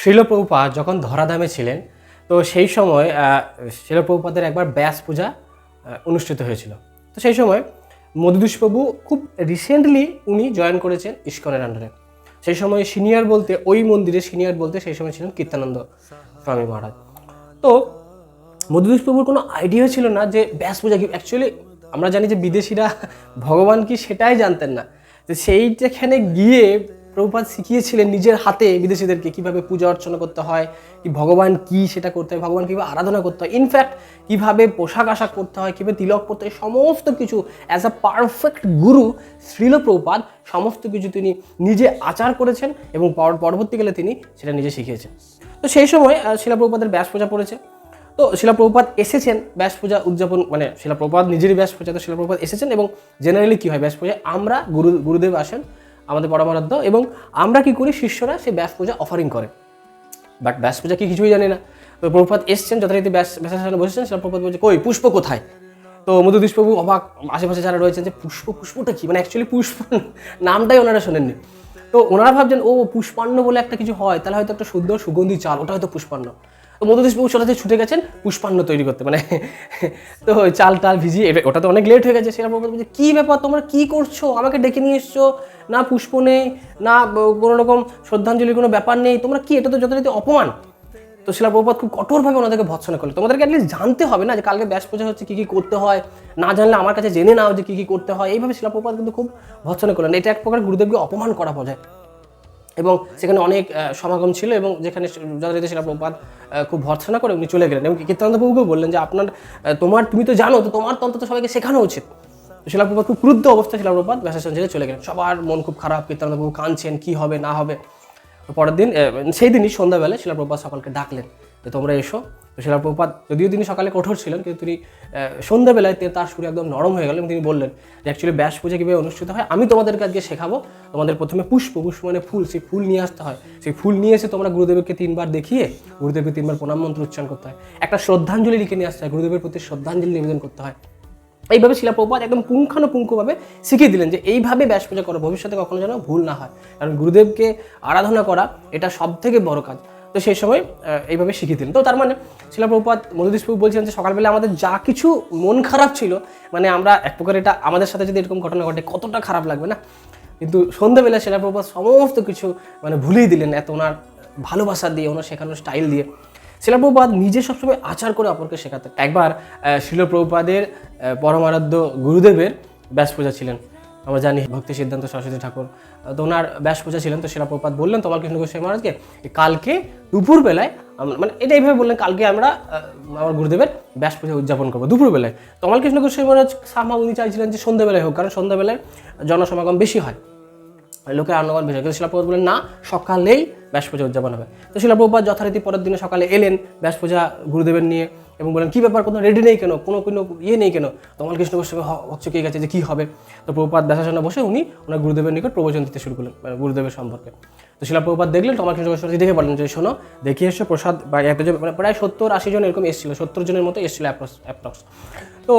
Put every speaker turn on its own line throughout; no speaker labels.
শ্রীল প্রভুপাদ যখন ধরাধামে ছিলেন তো সেই সময় শ্রীল প্রভুপাদের একবার ব্যাস পূজা অনুষ্ঠিত হয়েছিল। তো সেই সময় মধুদূষ প্রভু খুব রিসেন্টলি উনি জয়েন করেছেন ইস্কনের আন্ডারে। সেই সময় সিনিয়র বলতে ওই মন্দিরের সিনিয়র বলতে সেই সময় ছিলেন কীর্তানন্দ স্বামী মহারাজ। তো মধুদূষ প্রভুর কোনো আইডিয়া ছিল না যে ব্যাস পূজা কি। অ্যাকচুয়ালি আমরা জানি যে বিদেশিরা ভগবান কি সেটাই জানতেন না। তো সেইখানে গিয়ে প্রভুপাদ শিখিয়েছিলেন নিজের হাতে বিদেশিদেরকে কীভাবে পূজা অর্চনা করতে হয়, কি ভগবান কি সেটা করতে হয়, ভগবান কীভাবে আরাধনা করতে হয়, ইনফ্যাক্ট কীভাবে পোশাক আশাক করতে হয়, কীভাবে তিলক করতে হয়, সমস্ত কিছু অ্যাজ আ পারফেক্ট গুরু শ্রীল প্রভুপাদ সমস্ত কিছু তিনি নিজে আচার করেছেন এবং পরবর্তীকালে তিনি সেটা নিজে শিখিয়েছেন। তো সেই সময় শ্রীল প্রভুপাদের ব্যাস পূজা পড়েছে। তো শ্রীল প্রভুপাদ এসেছেন ব্যাস পূজা উদযাপন, মানে শ্রীল প্রভুপাদ নিজেরই ব্যাস পূজা, তো শ্রীল প্রভুপাদ এসেছেন। এবং জেনারেলি কী হয় ব্যাস পূজায়, আমরা গুরুদেব আসেন আমাদের পরমারাধ্য, এবং আমরা কি করি শিষ্যরা সেই ব্যাস পূজা অফারিং করে। বাট ব্যাস পূজা কি কিছুই জানি না। তো প্রভুপাদ এসছেন, যথারীতি ব্যাসের সামনে বসেছেন। শ্রীল প্রভুপাদ বলছে কই পুষ্প কোথায়? তো মধুদূষ প্রভু অবাক, আশেপাশে যারা রয়েছেন যে পুষ্পটা কি, মানে অ্যাকচুয়ালি পুষ্প নামটাই ওনারা শোনেননি। তো ওনারা ভাবছেন ও পুষ্পান্ন বলে একটা কিছু হয়, তাহলে হয়তো একটা সুন্দর সুগন্ধি চাল, ওটা হয়তো পুষ্পান্ন। তো মধুদূষ প্রভু সাথে ছুটে গেছেন পুষ্পান্ন তৈরি করতে, মানে তো চাল টাল ভিজিয়ে, ওটা তো অনেক লেট হয়ে গেছে। শ্রীল প্রভুপাদ বলছে কী ব্যাপার, তোমরা কী করছো, আমাকে ডেকে নিয়ে এসছো, না পুষ্প নেই, না কোনো রকম শ্রদ্ধাঞ্জলির কোনো ব্যাপার নেই, তোমরা কি, এটা তো যথারীতি অপমান। তো শ্রীল প্রভুপাদ খুব কঠোরভাবে ওনাদেরকে ভৎসনা করলো, তোমাদেরকে অ্যাটলিস্ট জানতে হবে না যে কালকে ব্যাস পূজা হচ্ছে, কী কী করতে হয়, না জানলে আমার কাছে জেনে নাও যে কী কী করতে হয়। এইভাবে শ্রীল প্রভুপাদ কিন্তু খুব ভৎসনা করলেন। এটা এক প্রকার গুরুদেবকে অপমান করা বোঝায়। এবং সেখানে অনেক সমাগম ছিল, এবং যেখানে যথারীতি শ্রীল প্রভুপাদ খুব ভর্ৎসনা করে উনি চলে গেলেন। এবং কীর্তানন্দ প্রভুকেও বললেন যে তুমি তো জানো, তো তোমার তন্ত্র তো সবাইকে শেখানো উচিত। তো শ্রীল প্রভুপাদ খুব ক্রুদ্ধ অবস্থায় শ্রীল প্রভুপাদ ব্যাসাসন ছেড়ে চলে গেলেন। সবার মন খুব খারাপ, কীর্তানন্দ প্রভু কাঁদছেন কী হবে না হবে। তো পরের দিন সেই দিনই সন্ধ্যাবেলায় শ্রীল প্রভুপাদ সকলকে ডাকলেন যে তোমরা এসো। তো শ্রীল প্রভুপাদ যদিও তিনি সকালে কঠোর ছিলেন, কিন্তু তিনি সন্ধ্যাবেলায় তার সুর একদম নরম হয়ে গেল এবং তিনি বললেন যে অ্যাকচুয়ালি ব্যাস পূজা কীভাবে অনুষ্ঠিত হয় আমি তোমাদেরকে আজকে শেখাবো। তোমাদের প্রথমে পুষ্প মানে ফুল, সেই ফুল নিয়ে আসতে হয়। সেই ফুল নিয়ে এসে তোমরা গুরুদেবকে 3 বার দেখিয়ে গুরুদেবকে 3 বার প্রণাম মন্ত্র উচ্চারণ করতে হয়। একটা শ্রদ্ধাঞ্জলি লিখে নিয়ে আসতে হয়, গুরুদেবের প্রতি শ্রদ্ধাঞ্জলি নিবেদন করতে হয়। এইভাবে শ্রীল প্রভুপাদ একদম পুঙ্খানুপুঙ্খভাবে শিখিয়ে দিলেন যে এইভাবে ব্যাস পূজা করো, ভবিষ্যতে কখনো যেন ভুল না হয়, কারণ গুরুদেবকে আরাধনা করা এটা সব থেকে বড় কাজ। তো সেই সময় এইভাবে শিখিয়ে দিলেন। তো তার মানে শ্রীল প্রভুপাদ মধুদূষ প্রভু বলছিলেন যে সকালবেলা আমাদের যা কিছু মন খারাপ ছিল, মানে আমরা এক প্রকার এটা আমাদের সাথে যদি এরকম ঘটনা ঘটে কতটা খারাপ লাগবে না, কিন্তু সন্ধ্যাবেলা শ্রীল প্রভুপাদ সমস্ত কিছু মানে ভুলিয়ে দিলেন এত ওনার ভালোবাসা দিয়ে, ওনার শেখানোর স্টাইল দিয়ে। শ্রীল প্রভুপাদ নিজে সবসময় আচার করে অপরকে শেখাতেন। একবার শ্রীল প্রভুপাদের পরমারাধ্য গুরুদেবের ব্যাস পূজা ছিলেন, আমরা জানি ভক্তি সিদ্ধান্ত সরস্বতী ঠাকুর, তো ওনার ব্যাস পূজা ছিলেন। তো শ্রীল প্রভুপাদ বললেন তোমার কৃষ্ণ গোস্বামী মহারাজকে কালকে দুপুরবেলায়, মানে এটা এইভাবে বললেন কালকে আমরা আমার গুরুদেবের ব্যাস পূজা উদযাপন করবো দুপুরবেলায়। তোমার কৃষ্ণ গোস্বামী মহারাজ সামা উনি চাইছিলেন যে সন্ধ্যাবেলায় হোক, কারণ সন্ধ্যাবেলায় জনসমাগম বেশি হয়, লোকের আনন্দগান বেশি হয়। কিন্তু শ্রীল প্রভুপাদ বললেন না, সকালেই ব্যাস পূজা উদযাপন হবে। তো শ্রীল প্রভুপাদ যথারীতি পরের দিনে সকালে এলেন ব্যাস পূজা গুরুদেবের নিয়ে এবং বললেন কী ব্যাপার, কোনো রেডি নেই কেন, কোনো ইয়ে নেই কেন, তোমার কৃষ্ণ গোস্বামী হচ্ছে গেছে যে কী হবে। তো প্রভুপাদ ব্যাসাসনে বসে উনি ওনার গুরুদেবের নিকট প্রবচন দিতে শুরু করলেন, মানে গুরুদেবের সম্পর্কে। তো শ্রীল প্রভুপাদ দেখলেন তোমার কৃষ্ণ গোস্বামী দেখে বললেন যে শোনো, দেখিয়ে এসো প্রসাদ, বা এতজন মানে প্রায় 70-80 জন এরকম এসেছিল, 70 জনের মতো এসেছিল অ্যাপ্রক্স। তো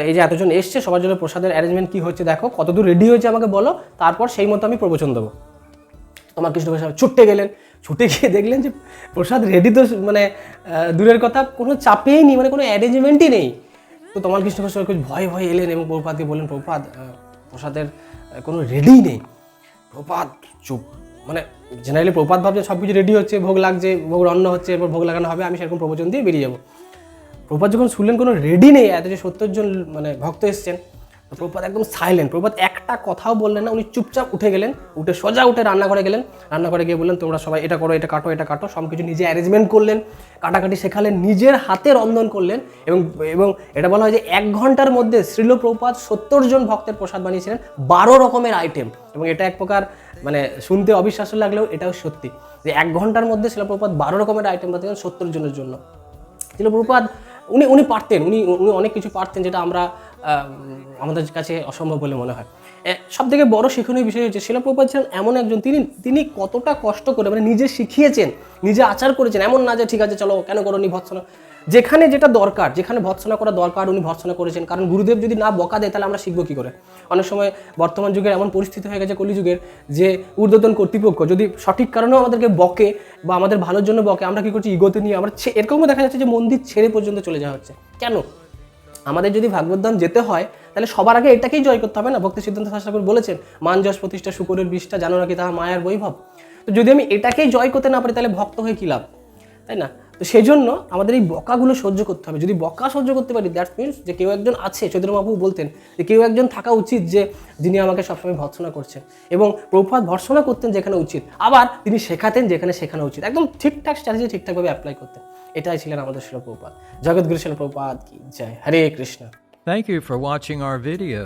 এই যে এতজন এসছে সবার জন্য প্রসাদের অ্যারেঞ্জমেন্ট কী হচ্ছে দেখো, কতদূর রেডি হয়েছে আমাকে বলো, তারপর সেই মতো আমি প্রবচন দেবো। তোমার কৃষ্ণ গোস্বামী ছুটে গেলেন, ছুটে গিয়ে দেখলেন যে প্রসাদ রেডি তো মানে দূরের কথা কোনো চাপেই নেই, মানে কোনো অ্যারেঞ্জমেন্টই নেই। তো তোমার কৃষ্ণ গোস্বামী ভয়ে ভয়ে এলেন এবং প্রভুপাদকে বললেন প্রভুপাদ প্রসাদের কোনো রেডিই নেই। প্রভুপাদ চুপ, মানে জেনারেলি প্রভুপাদ ভাবছে সব কিছু রেডি হচ্ছে, ভোগ লাগছে, ভোগ রান্না হচ্ছে, এরপর ভোগ লাগানো হবে, আমি সেরকম প্রবচন দিয়ে বেরিয়ে যাবো। প্রভুপাদ যখন শুনলেন কোনো রেডি নেই, এত যে 70 জন মানে ভক্ত এসছেন, তো প্রভুপাদ একদম সাইলেন্ট, প্রভুপাদ একটা কথাও বললেন না, উনি চুপচাপ উঠে গেলেন, সোজা উঠে রান্নাঘরে গেলেন, রান্নাঘরে গিয়ে বললেন তোমরা সবাই এটা করো, এটা কাটো, সব কিছু নিজে অ্যারেঞ্জমেন্ট করলেন, কাটাকাটি শেখালেন, নিজের হাতে রন্ধন করলেন। এবং এটা বলা হয় যে 1 ঘন্টার মধ্যে শ্রীল প্রভুপাদ 70 জন ভক্তের প্রসাদ বানিয়েছিলেন 12 রকমের আইটেম। এবং এটা এক প্রকার মানে শুনতে অবিশ্বাস্য লাগলেও এটাও সত্যি যে 1 ঘন্টার মধ্যে শ্রীল প্রভুপাদ 12 রকমের আইটেম বানিয়েছিলেন 70 জনের জন্য। শ্রীল প্রভুপাদ উনি পারতেন, উনি অনেক কিছু পারতেন যেটা আমরা আমাদের কাছে অসম্ভব বলে মনে হয়। সব থেকে বড় শিক্ষণীয় বিষয় হচ্ছে শ্রীল প্রভুপাদ ছিলেন এমন একজন, তিনি কতটা কষ্ট করে মানে নিজে শিখিয়েছেন, নিজে আচার করেছেন, এমন না যে ঠিক আছে চলো কেন করো নি ভৎসনা, যেখানে যেটা দরকার, যেখানে ভর্ৎসনা করা দরকার উনি ভর্ৎসনা করেছেন। কারণ গুরুদেব যদি না বকা দেয় তাহলে আমরা শিখবো কী করে? অনেক সময় বর্তমান যুগের এমন পরিস্থিতি হয়ে গেছে কলিযুগের, যে ঊর্ধ্বতন কর্তৃপক্ষ যদি সঠিক কারণেও আমাদেরকে বকে বা আমাদের ভালোর জন্য বকে, আমরা কী করছি? ইগোতে নিয়ে আমরা এরকমও দেখা যাচ্ছে যে মন্দির ছেড়ে পর্যন্ত চলে যাওয়া হচ্ছে। কেন? আমাদের যদি ভাগবতধাম যেতে হয় তাহলে সবার আগে এটাকেই জয় করতে হবে না? ভক্তি সিদ্ধান্ত ঠাকুর বলেছেন, মান যশ প্রতিষ্ঠা শুকরের বিষ্ঠা, জানো নাকি তাহা মায়ার বৈভব। তো যদি আমি এটাকেই জয় করতে না পারি তাহলে ভক্ত হয়ে কী লাভ, তাই না? তো সেই জন্য আমাদের এই বকাগুলো সহ্য করতে হবে। যদি বকা সহ্য করতে পারি, দ্যাট মিনস যে কেউ একজন আছে, চৈতন্য মহাপ্রভু বলতেন যে কেউ একজন থাকা উচিত যে যিনি আমাকে সবসময় ভর্ৎসনা করছেন। এবং প্রভুপাদ ভর্ৎসনা করতেন যেখানে উচিত, আবার তিনি শেখাতেন যেখানে শেখানো উচিত, একদম ঠিকঠাক স্ট্র্যাটেজি ঠিকঠাকভাবে অ্যাপ্লাই করতেন। এটাই ছিলেন আমাদের শিল প্রভুপাদ। জগৎগুরু শিল প্রভুপাদ কি জয়। হরে Krishna.
Thank you for watching our video.